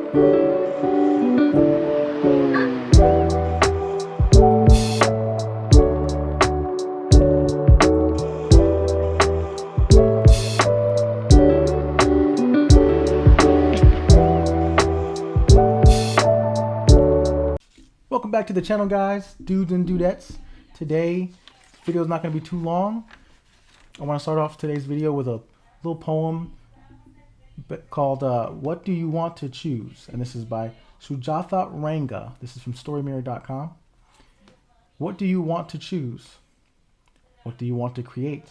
Welcome back to the channel, guys, dudes and dudettes. Today, video is not going to be too long. I want to start off today's video with a little poem called What Do You Want to Choose? And this is by Sujatha Ranga. This is from storymirror.com. What do you want to choose? What do you want to create?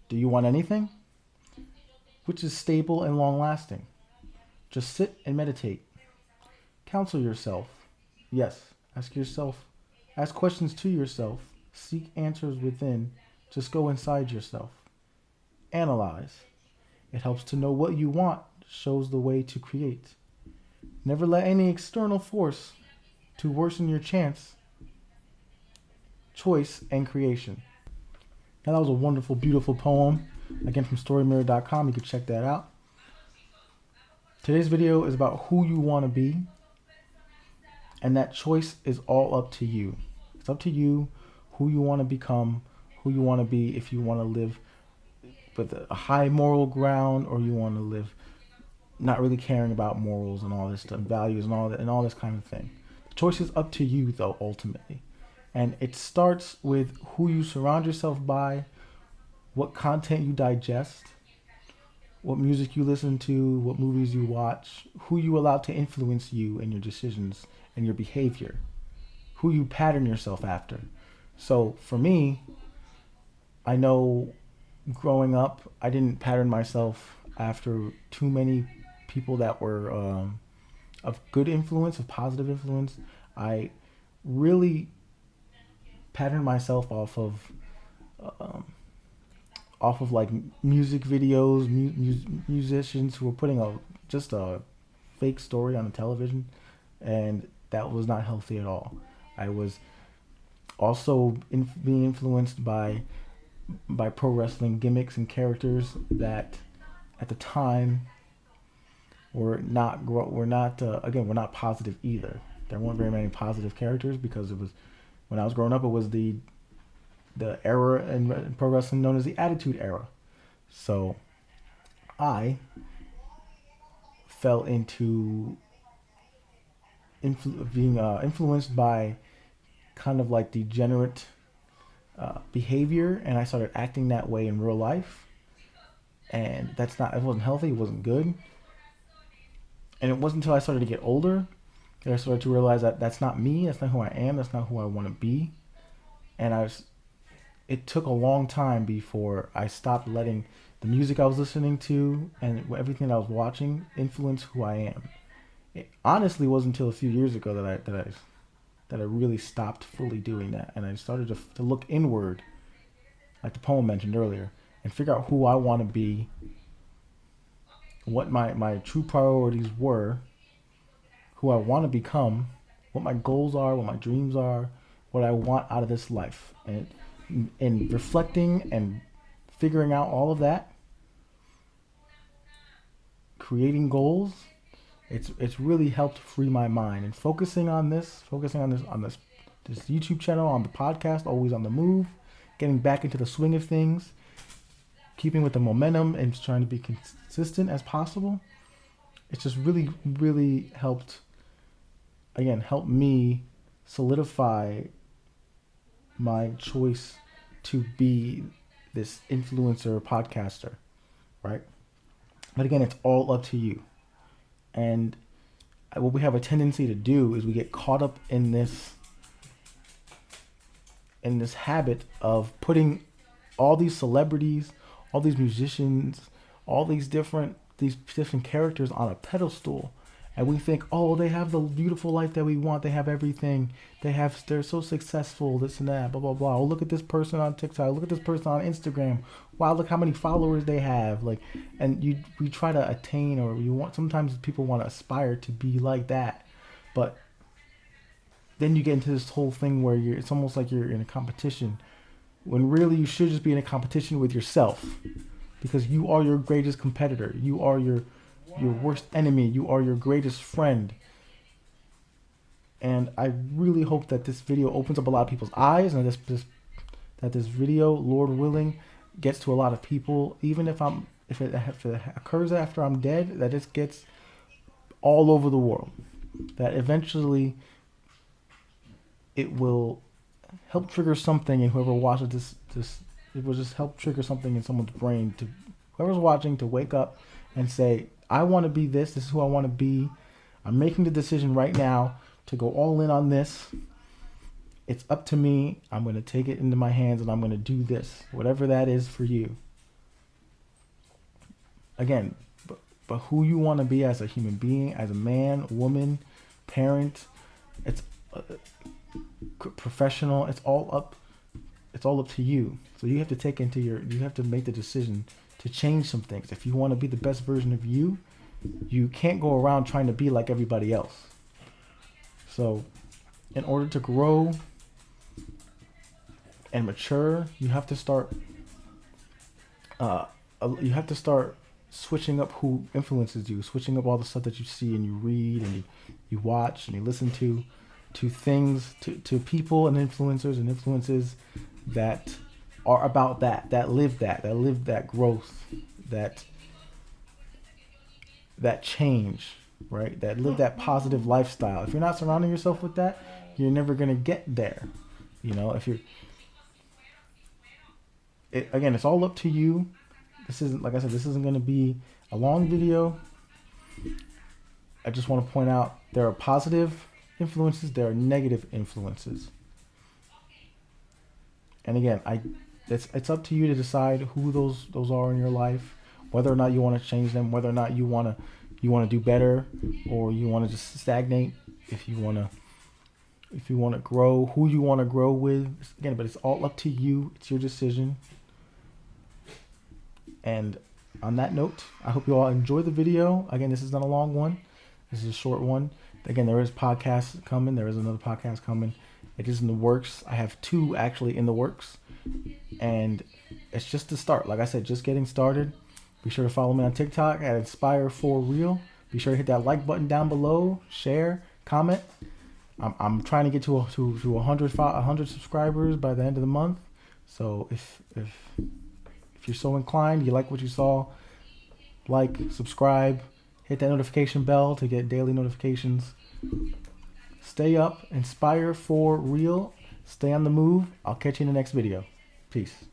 Do you want anything? Which is stable and long-lasting? Just sit and meditate. Counsel yourself. Yes, ask questions to yourself. Seek answers within. Just go inside yourself. Analyze. It helps to know what you want, shows the way to create. Never let any external force to worsen your choice and creation. Now that was a wonderful, beautiful poem. Again, from storymirror.com. You can check that out. Today's video is about who you want to be. And that choice is all up to you. It's up to you who you want to become, who you want to be, if you want to live with a high moral ground, or you want to live not really caring about morals and all this stuff, values and all that, and all this kind of thing. The choice is up to you, though, ultimately. And it starts with who you surround yourself by, what content you digest, what music you listen to, what movies you watch, who you allow to influence you and your decisions and your behavior, who you pattern yourself after. So for me, I know growing up, I didn't pattern myself after too many people that were of good influence, of positive influence. I really patterned myself off of like music videos, musicians who were putting just a fake story on the television, and that was not healthy at all. I was also being influenced by pro wrestling gimmicks and characters that at the time were not positive either. There weren't very many positive characters, because it was, when I was growing up, it was the era in pro wrestling known as the Attitude Era. So I fell into being influenced by kind of like degenerate behavior, and I started acting that way in real life, and it wasn't healthy, it wasn't good. And it wasn't until I started to get older that I started to realize that that's not me, that's not who I am, that's not who I want to be. And it took a long time before I stopped letting the music I was listening to and everything I was watching influence who I am. It honestly wasn't until a few years ago that I really stopped fully doing that, and I started to look inward, like the poem mentioned earlier, and figure out who I want to be, what my true priorities were, who I want to become, what my goals are, what my dreams are, what I want out of this life. And in reflecting and figuring out all of that, creating goals, it's really helped free my mind. And focusing on this YouTube channel, on the podcast, always on the move, getting back into the swing of things, keeping with the momentum and trying to be consistent as possible. It's just really, really helped me solidify my choice to be this influencer podcaster, right? But again, it's all up to you. And what we have a tendency to do is we get caught up in this habit of putting all these celebrities, all these musicians, all these different characters on a pedestal, and we think, oh, they have the beautiful life that we want, they have everything, they're so successful, this and that, blah blah blah. Oh, look at this person on TikTok, look at this person on Instagram, wow, look how many followers they have. Like, and we try to attain, or sometimes people want to aspire to be like that, but then you get into this whole thing where it's almost like you're in a competition, when really you should just be in a competition with yourself, because you are your greatest competitor. You are your worst enemy. You are your greatest friend. And I really hope that this video opens up a lot of people's eyes, and that this video, Lord willing, gets to a lot of people. Even if it occurs after I'm dead, that it gets all over the world. That eventually it will help trigger something in whoever watches this. It will just help trigger something in someone's brain, to whoever's watching, to wake up and say, I want to be this. This is who I want to be. I'm making the decision right now to go all in on this. It's up to me. I'm going to take it into my hands and I'm going to do this, whatever that is for you. Again, but who you want to be as a human being, as a man, woman, parent, it's professional. It's all up to you. So you have to you have to make the decision to change some things. If you want to be the best version of you, you can't go around trying to be like everybody else. So in order to grow and mature, you have to start switching up who influences you, switching up all the stuff that you see and you read and you watch and you listen to things, to people and influencers and influences that are about that live that growth, that change, right? That live that positive lifestyle. If you're not surrounding yourself with that, you're never going to get there. You know, again, it's all up to you. This isn't, like I said, this isn't going to be a long video. I just want to point out there are positive influences, there are negative influences. And again, it's up to you to decide who those are in your life, whether or not you want to change them, whether or not you want to do better, or you want to just stagnate. If you want to grow, who you want to grow with, again, but it's all up to you. It's your decision. And on that note, I hope you all enjoy the video. Again, this is not a long one. This is a short one. Again, there is podcasts coming. There is another podcast coming. It is in the works. I have 2 actually in the works. And it's just the start. Like I said, just getting started. Be sure to follow me on TikTok at Inspire4Real. Be sure to hit that like button down below. Share, comment. I'm trying to get to 100 subscribers by the end of the month. So if you're so inclined, you like what you saw, like, subscribe, hit that notification bell to get daily notifications. Stay up, Inspire4Real. Stay on the move. I'll catch you in the next video. Peace.